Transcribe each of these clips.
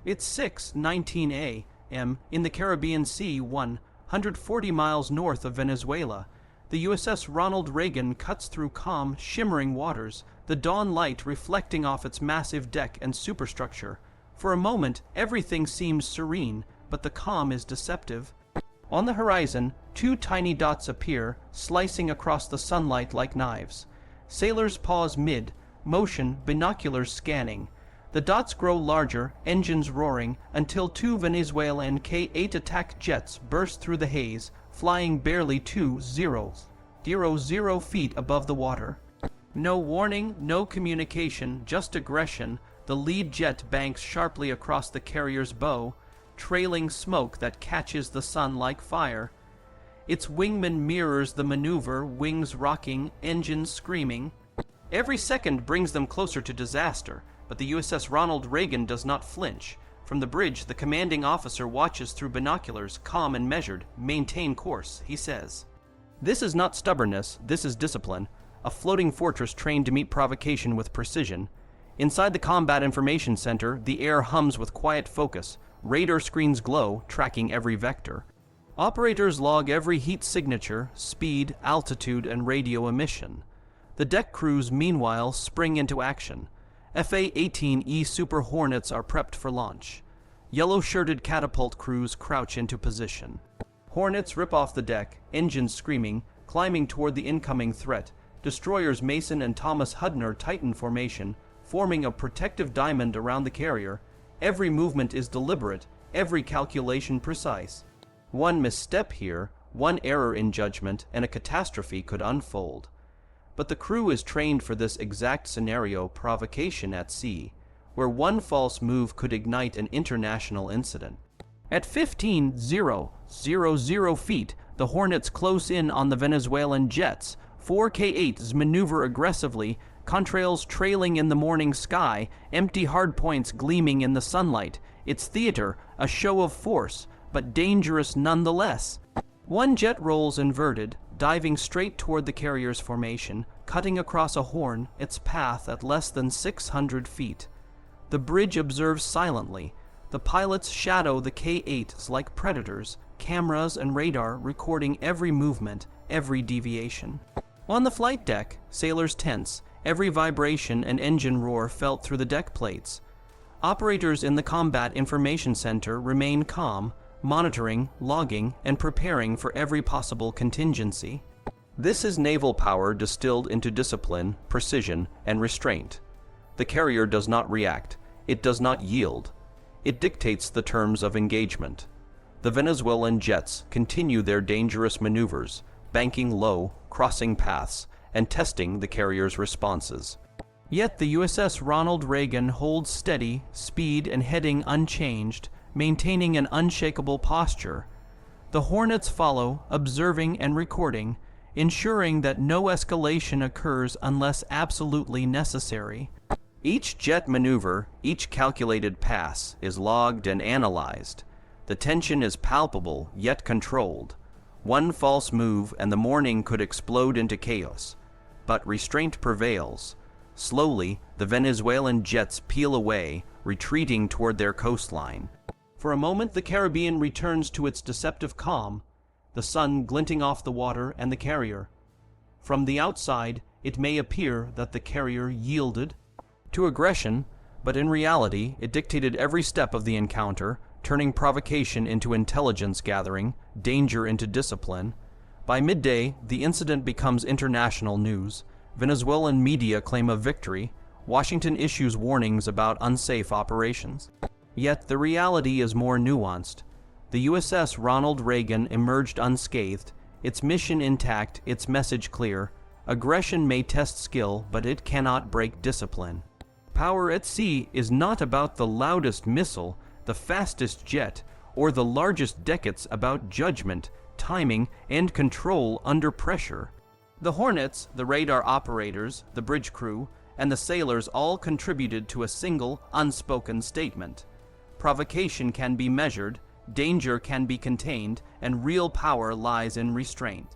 It's 6:19 a.m. in the Caribbean Sea, 140 miles north of Venezuela. The USS Ronald Reagan cuts through calm, shimmering waters, the dawn light reflecting off its massive deck and superstructure. For a moment, everything seems serene, but the calm is deceptive. On the horizon, two tiny dots appear, slicing across the sunlight like knives. Sailors pause mid-motion, binoculars scanning. The dots grow larger, engines roaring, until two Venezuelan K-8 attack jets burst through the haze, flying barely 2,000 feet above the water. No warning, no communication, just aggression. The lead jet banks sharply across the carrier's bow, trailing smoke that catches the sun like fire. Its wingman mirrors the maneuver, wings rocking, engines screaming. Every second brings them closer to disaster, but the USS Ronald Reagan does not flinch. From the bridge, the commanding officer watches through binoculars, calm and measured. "Maintain course," he says. This is not stubbornness, this is discipline. A floating fortress trained to meet provocation with precision. Inside the Combat Information Center, the air hums with quiet focus. Radar screens glow, tracking every vector. Operators log every heat signature, speed, altitude, and radio emission. The deck crews, meanwhile, spring into action. FA-18E Super Hornets are prepped for launch. Yellow-shirted catapult crews crouch into position. Hornets rip off the deck, engines screaming, climbing toward the incoming threat. Destroyers Mason and Thomas Hudner tighten formation, forming a protective diamond around the carrier. Every movement is deliberate, every calculation precise. One misstep here, one error in judgment, and a catastrophe could unfold. But the crew is trained for this exact scenario, provocation at sea, where one false move could ignite an international incident. At 15,000 feet, the Hornets close in on the Venezuelan jets. 4 K-8s maneuver aggressively, contrails trailing in the morning sky, empty hardpoints gleaming in the sunlight. It's theater, a show of force, but dangerous nonetheless. One jet rolls inverted, diving straight toward the carrier's formation, cutting across a horn, its path at less than 600 feet. The bridge observes silently. The pilots shadow the K-8s like predators, cameras and radar recording every movement, every deviation. On the flight deck, sailors tense, every vibration and engine roar felt through the deck plates. Operators in the Combat Information Center remain calm, monitoring, logging, and preparing for every possible contingency. This is naval power distilled into discipline, precision, and restraint. The carrier does not react. It does not yield. It dictates the terms of engagement. The Venezuelan jets continue their dangerous maneuvers, banking low, crossing paths, and testing the carrier's responses. Yet the USS Ronald Reagan holds steady, speed and heading unchanged, maintaining an unshakable posture. The Hornets follow, observing and recording, ensuring that no escalation occurs unless absolutely necessary. Each jet maneuver, each calculated pass, is logged and analyzed. The tension is palpable, yet controlled. One false move and the morning could explode into chaos. But restraint prevails. Slowly, the Venezuelan jets peel away, retreating toward their coastline. For a moment, the Caribbean returns to its deceptive calm, the sun glinting off the water and the carrier. From the outside, it may appear that the carrier yielded to aggression, but in reality, it dictated every step of the encounter, turning provocation into intelligence gathering, danger into discipline. By midday, the incident becomes international news. Venezuelan media claim a victory. Washington issues warnings about unsafe operations. Yet the reality is more nuanced. The USS Ronald Reagan emerged unscathed, its mission intact, its message clear. Aggression may test skill, but it cannot break discipline. Power at sea is not about the loudest missile, the fastest jet, or the largest deck. It's about judgment, timing, and control under pressure. The Hornets, the radar operators, the bridge crew, and the sailors all contributed to a single, unspoken statement. Provocation can be measured, danger can be contained, and real power lies in restraint.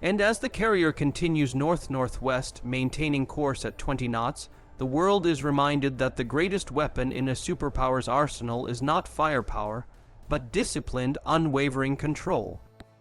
And as the carrier continues north-northwest, maintaining course at 20 knots, the world is reminded that the greatest weapon in a superpower's arsenal is not firepower, but disciplined, unwavering control.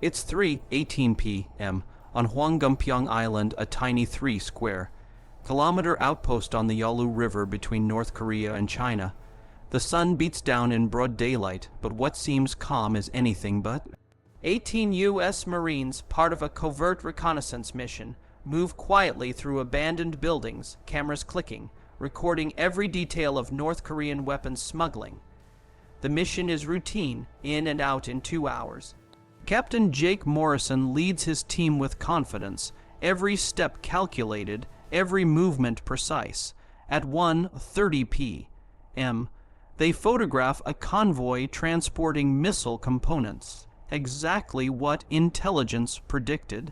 It's 3:18 p.m. on Hwanggumpyeong Island, a tiny 3-square-kilometer outpost on the Yalu River between North Korea and China. The sun beats down in broad daylight, but what seems calm is anything but. 18 U.S. Marines, part of a covert reconnaissance mission, move quietly through abandoned buildings, cameras clicking, recording every detail of North Korean weapons smuggling. The mission is routine, in and out in 2 hours. Captain Jake Morrison leads his team with confidence, every step calculated, every movement precise. At 1:30 p.m., they photograph a convoy transporting missile components, exactly what intelligence predicted.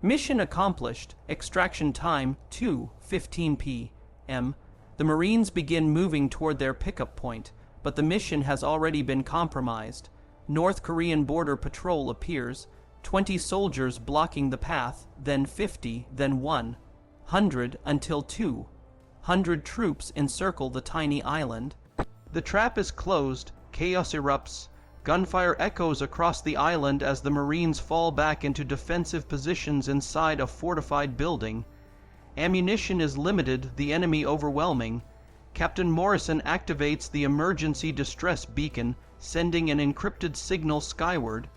Mission accomplished. Extraction time 2:15 p.m. The Marines begin moving toward their pickup point, but the mission has already been compromised. North Korean border patrol appears, 20 soldiers blocking the path, then 50, then 100, until 200 troops encircle the tiny island. The trap is closed, chaos erupts. Gunfire echoes across the island as the Marines fall back into defensive positions inside a fortified building. Ammunition is limited, the enemy overwhelming. Captain Morrison activates the emergency distress beacon, sending an encrypted signal skyward.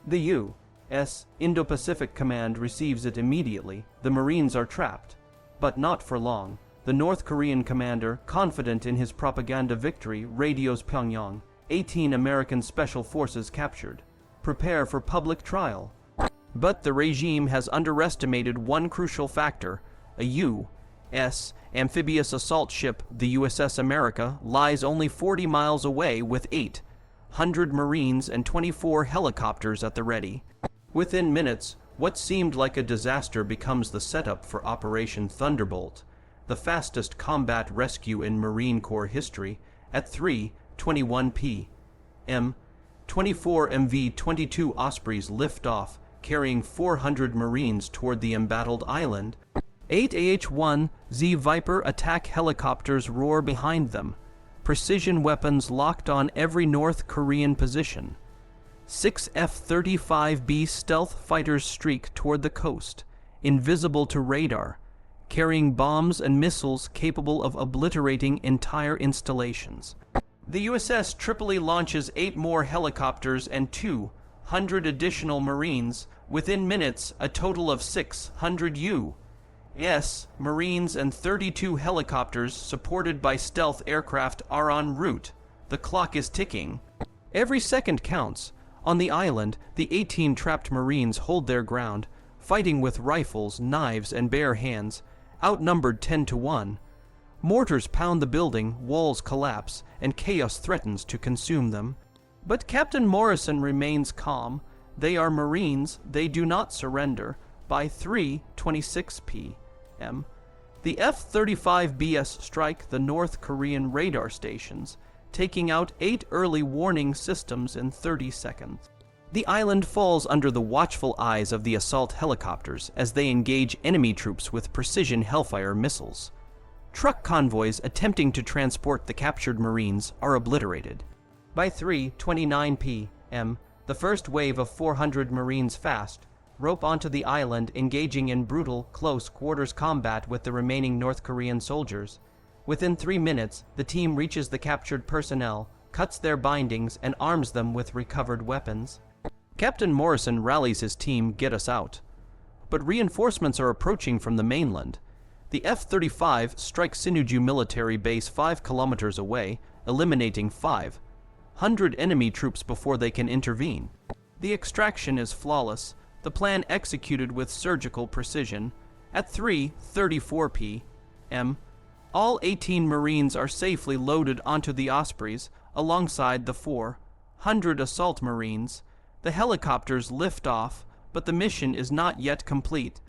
The U.S. Indo-Pacific Command receives it immediately. The Marines are trapped. But not for long. The North Korean commander, confident in his propaganda victory, radios Pyongyang. 18 American Special Forces captured. Prepare for public trial. But the regime has underestimated one crucial factor. A U.S. amphibious assault ship, the USS America, lies only 40 miles away with 800 Marines and 24 helicopters at the ready. Within minutes, what seemed like a disaster becomes the setup for Operation Thunderbolt, the fastest combat rescue in Marine Corps history. At 3:21 p.m., 24 MV-22 Ospreys lift off, carrying 400 Marines toward the embattled island. 8 AH-1Z Viper attack helicopters roar behind them, precision weapons locked on every North Korean position. 6 F-35B stealth fighters streak toward the coast, invisible to radar, carrying bombs and missiles capable of obliterating entire installations. The USS Tripoli launches 8 more helicopters and 200 additional Marines. Within minutes, a total of 600 U.S. Marines and 32 helicopters supported by stealth aircraft are en route. The clock is ticking. Every second counts. On the island, the 18 trapped Marines hold their ground, fighting with rifles, knives, and bare hands, outnumbered 10-1. Mortars pound the building, walls collapse, and chaos threatens to consume them. But Captain Morrison remains calm. They are Marines, they do not surrender. By 3:26 p.m., the F-35Bs strike the North Korean radar stations, taking out 8 early warning systems in 30 seconds. The island falls under the watchful eyes of the assault helicopters as they engage enemy troops with precision Hellfire missiles. Truck convoys attempting to transport the captured Marines are obliterated. By 3:29 p.m., the first wave of 400 Marines fast rope onto the island, engaging in brutal, close-quarters combat with the remaining North Korean soldiers. Within 3 minutes, the team reaches the captured personnel, cuts their bindings, and arms them with recovered weapons. Captain Morrison rallies his team, "Get us out." But reinforcements are approaching from the mainland. The F-35 strikes Sinuju military base 5 kilometers away, eliminating 500 enemy troops before they can intervene. The extraction is flawless, the plan executed with surgical precision. At 3:34 p.m., all 18 Marines are safely loaded onto the Ospreys alongside the 400 assault Marines. The helicopters lift off, but the mission is not yet complete.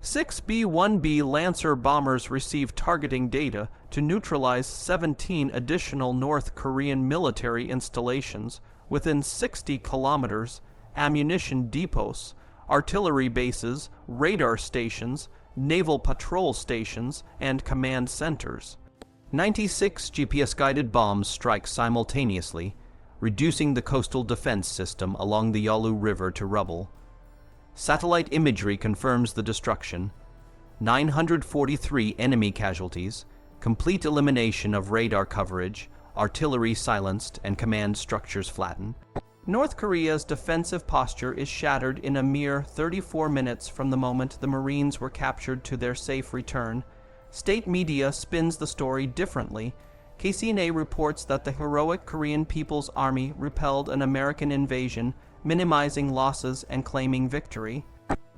6 B-1B Lancer bombers receive targeting data to neutralize 17 additional North Korean military installations within 60 kilometers, ammunition depots, artillery bases, radar stations, naval patrol stations, and command centers. 96 GPS-guided bombs strike simultaneously, reducing the coastal defense system along the Yalu River to rubble. Satellite imagery confirms the destruction. 943 enemy casualties, complete elimination of radar coverage, artillery silenced, and command structures flattened. North Korea's defensive posture is shattered in a mere 34 minutes from the moment the Marines were captured to their safe return. State media spins the story differently. KCNA reports that the heroic Korean People's Army repelled an American invasion, minimizing losses and claiming victory.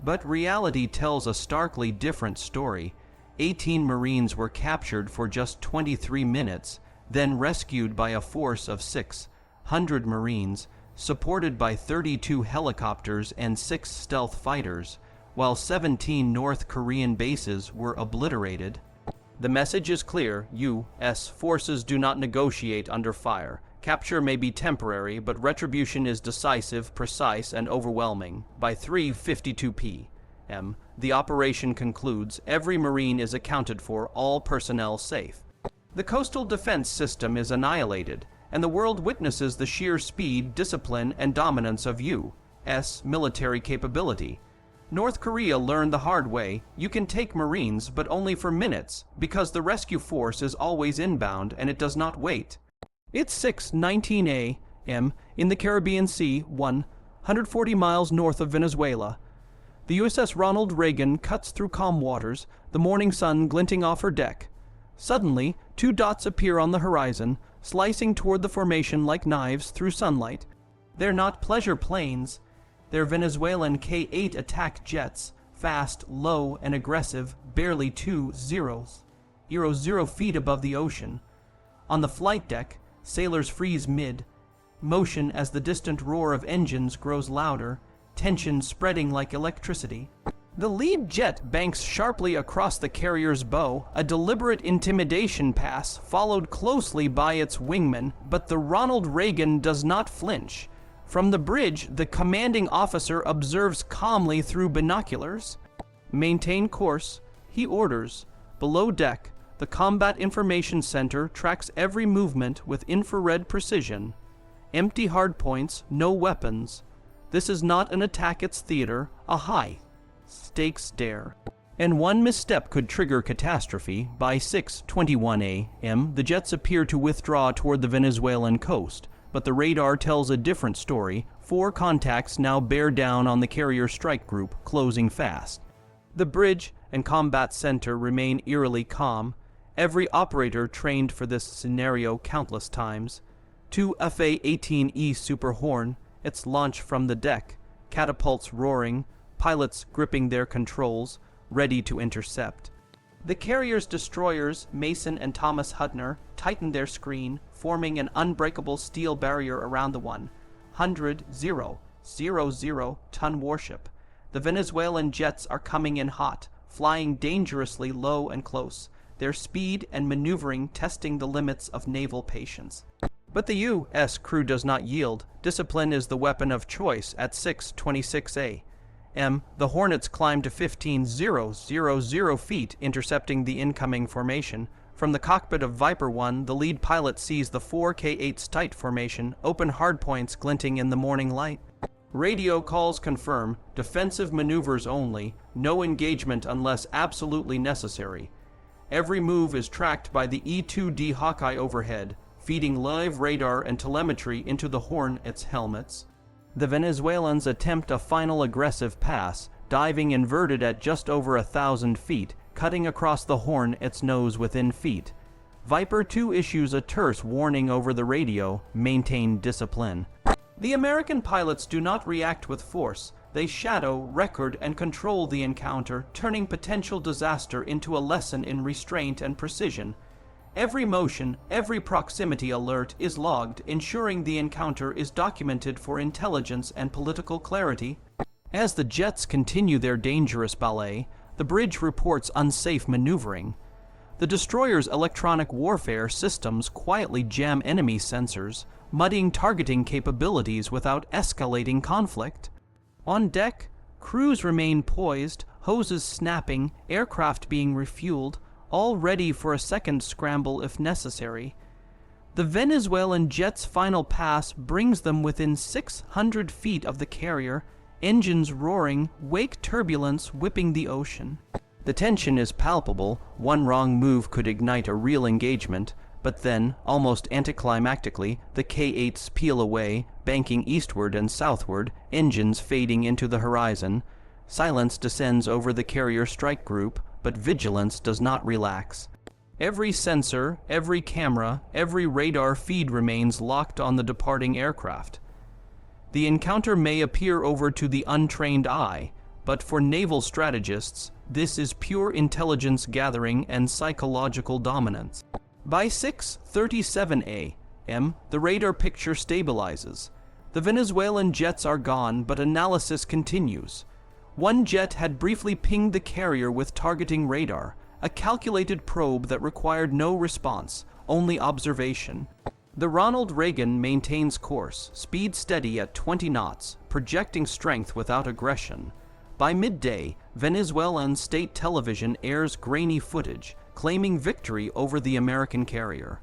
But reality tells a starkly different story. 18 Marines were captured for just 23 minutes, then rescued by a force of 600 Marines, supported by 32 helicopters and 6 stealth fighters, while 17 North Korean bases were obliterated. The message is clear: U.S. forces do not negotiate under fire. Capture may be temporary, but retribution is decisive, precise, and overwhelming. By 3:52 p.m., the operation concludes. Every Marine is accounted for, all personnel safe. The coastal defense system is annihilated, and the world witnesses the sheer speed, discipline, and dominance of U.S. military capability. North Korea learned the hard way: you can take Marines, but only for minutes, because the rescue force is always inbound and it does not wait. It's 6:19 a.m. in the Caribbean Sea, 140 miles north of Venezuela. The USS Ronald Reagan cuts through calm waters, the morning sun glinting off her deck. Suddenly, 2 dots appear on the horizon, slicing toward the formation like knives through sunlight. They're not pleasure planes. They're Venezuelan K-8 attack jets, fast, low, and aggressive, barely 0 feet above the ocean. On the flight deck, sailors freeze mid-motion as the distant roar of engines grows louder, tension spreading like electricity. The lead jet banks sharply across the carrier's bow, a deliberate intimidation pass followed closely by its wingman, but the Ronald Reagan does not flinch. From the bridge, the commanding officer observes calmly through binoculars. Maintain course, he orders. Below deck, the Combat Information Center tracks every movement with infrared precision. Empty hardpoints, no weapons. This is not an attack, it's theater, a high-stakes dare. And one misstep could trigger catastrophe. By 6:21 a.m., the jets appear to withdraw toward the Venezuelan coast. But the radar tells a different story. 4 contacts now bear down on the carrier strike group, closing fast. The bridge and combat center remain eerily calm. Every operator trained for this scenario countless times. 2 FA-18E Super Horn, its launch from the deck, catapults roaring, pilots gripping their controls, ready to intercept. The carrier's destroyers, Mason and Thomas Hudner, tighten their screen, forming an unbreakable steel barrier around the 100,000-ton warship. The Venezuelan jets are coming in hot, flying dangerously low and close, their speed and maneuvering testing the limits of naval patience. But the U.S. crew does not yield. Discipline is the weapon of choice. At 6:26 a.m., the Hornets climb to 15,000 feet, intercepting the incoming formation. From the cockpit of Viper 1, the lead pilot sees the 4 K-8's tight formation, open hardpoints glinting in the morning light. Radio calls confirm, defensive maneuvers only, no engagement unless absolutely necessary. Every move is tracked by the E-2D Hawkeye overhead, feeding live radar and telemetry into the Hornets' helmets. The Venezuelans attempt a final aggressive pass, diving inverted at just over 1,000 feet, cutting across the Hornet's nose within feet. Viper 2 issues a terse warning over the radio: maintain discipline. The American pilots do not react with force. They shadow, record, and control the encounter, turning potential disaster into a lesson in restraint and precision. Every motion, every proximity alert is logged, ensuring the encounter is documented for intelligence and political clarity. As the jets continue their dangerous ballet, the bridge reports unsafe maneuvering. The destroyer's electronic warfare systems quietly jam enemy sensors, muddying targeting capabilities without escalating conflict. On deck, crews remain poised, hoses snapping, aircraft being refueled, all ready for a second scramble if necessary. The Venezuelan jet's final pass brings them within 600 feet of the carrier, engines roaring, wake turbulence whipping the ocean. The tension is palpable. One wrong move could ignite a real engagement, but then, almost anticlimactically, the K-8s peel away, banking eastward and southward, engines fading into the horizon. Silence descends over the carrier strike group, but vigilance does not relax. Every sensor, every camera, every radar feed remains locked on the departing aircraft. The encounter may appear over to the untrained eye, but for naval strategists, this is pure intelligence gathering and psychological dominance. By 6:37 a.m., the radar picture stabilizes. The Venezuelan jets are gone, but analysis continues. One jet had briefly pinged the carrier with targeting radar, a calculated probe that required no response, only observation. The Ronald Reagan maintains course, speed steady at 20 knots, projecting strength without aggression. By midday, Venezuelan state television airs grainy footage, claiming victory over the American carrier.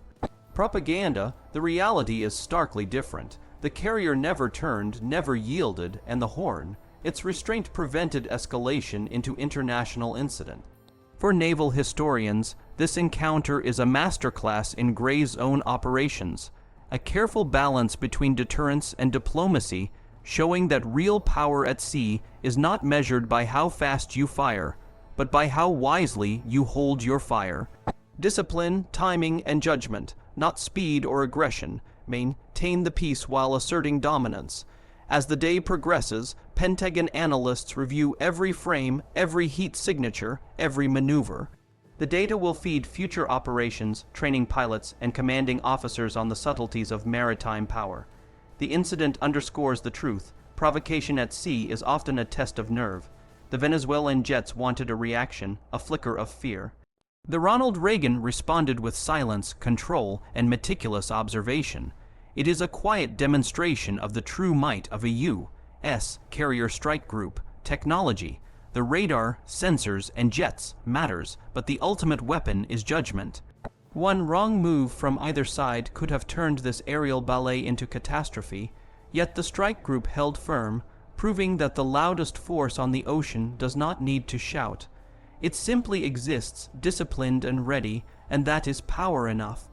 Propaganda, the reality is starkly different. The carrier never turned, never yielded, and the horn, its restraint prevented escalation into international incident. For naval historians, this encounter is a masterclass in gray zone operations, a careful balance between deterrence and diplomacy, showing that real power at sea is not measured by how fast you fire, but by how wisely you hold your fire. Discipline, timing, and judgment, not speed or aggression, maintain the peace while asserting dominance. As the day progresses, Pentagon analysts review every frame, every heat signature, every maneuver. The data will feed future operations, training pilots, and commanding officers on the subtleties of maritime power. The incident underscores the truth. Provocation at sea is often a test of nerve. The Venezuelan jets wanted a reaction, a flicker of fear. The Ronald Reagan responded with silence, control, and meticulous observation. It is a quiet demonstration of the true might of a U.S. carrier strike group. Technology, the radar, sensors, and jets matters, but the ultimate weapon is judgment. One wrong move from either side could have turned this aerial ballet into catastrophe, yet the strike group held firm, proving that the loudest force on the ocean does not need to shout. It simply exists, disciplined and ready, and that is power enough.